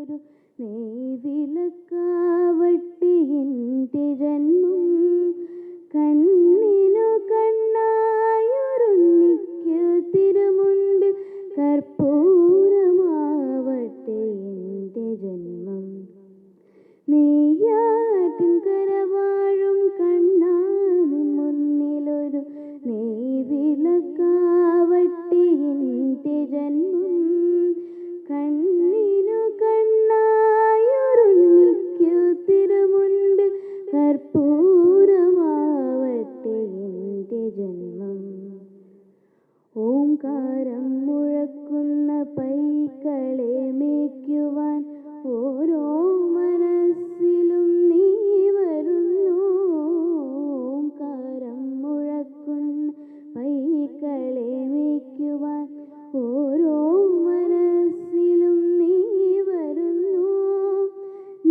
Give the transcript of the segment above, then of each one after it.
നെയ്വിളക്കാവട്ടെ എൻ്റെ ജന്മം. കണ്ണിനു കണ്ണായൊരുണ്ണിക്ക് തിരുമുൻപിൽ കർപ്പൂരമാവട്ടെ എൻ്റെ ജന്മം. നെയ്യാറ്റിൻ കരവാഴും കണ്ണാ നിൻ മുന്നിലൊരു നെയ്വിളക്കാവട്ടെ എൻ്റെ ജന്മം. കണ്ണിനു കണ്ണായൊരുണ്ണിക്കു തിരുമുൻപിൽ കർപ്പൂരമാവട്ടെ എൻ്റെ ജന്മം. ഓംകാരം മുഴക്കുന്ന പൈക്കളെ മേയ്ക്കുവാൻ ഓരോ മനസ്സിലും നീ വരുന്നു. ഓംകാരം മുഴക്കുന്ന പൈക്കളെ മേയ്ക്കുവാൻ ഓരോ മനസ്സിലും നീ വരുന്നു.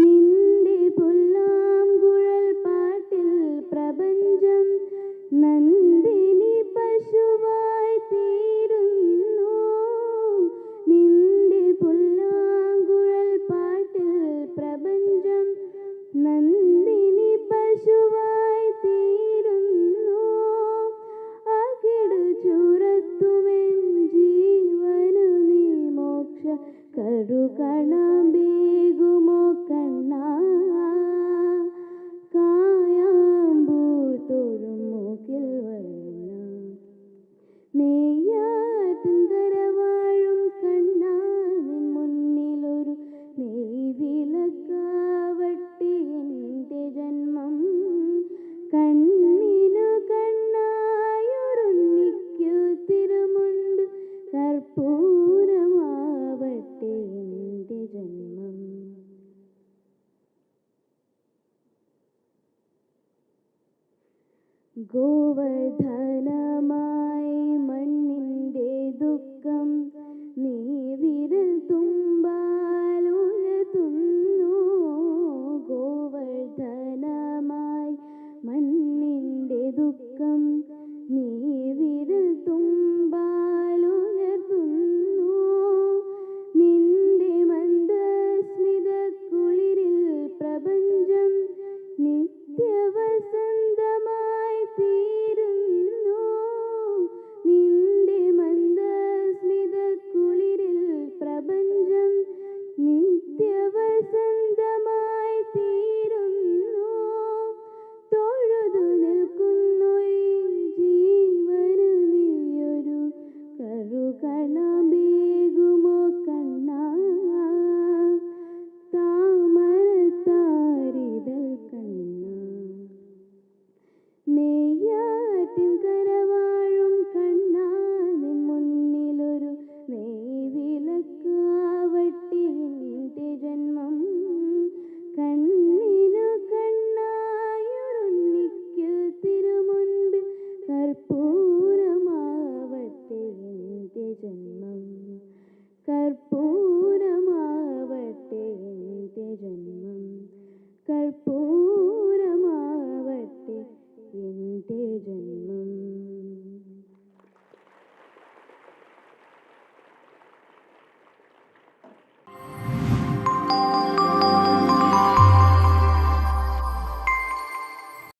നിന്റെ പുല്ലാങ്കുഴൽ പാട്ടിൽ പ്രപഞ്ചം നന്ദിനി പശുവായി തീരുന്നു. നിന്റെ പുല്ലാങ്കുഴൽ പാട്ടിൽ പ്രപഞ്ചം നന്ദിനി പശുവായി തീരുന്നു. അകിടു ചുരത്തുമെൻ ജീവനു നീ മോക്ഷ കരുകണമേകുമോ കണ്ണാ. കായാമ്പൂ തോറും മൂക്കിൽ വരണം. നെയ്യാറ്റിൻ കരവാഴും കണ്ണാ നിൻ മുന്നിലൊരു നെയ്വിളക്കാവട്ടെ എൻ്റെ ജന്മം. കണ്ണിനു കണ്ണായൊരുണ്ണിക്കു തിരുമുൻപിൽ കർപ്പൂരമാവട്ടെ എൻ്റെ ജന്മം. ഗോവർദ്ധനമാ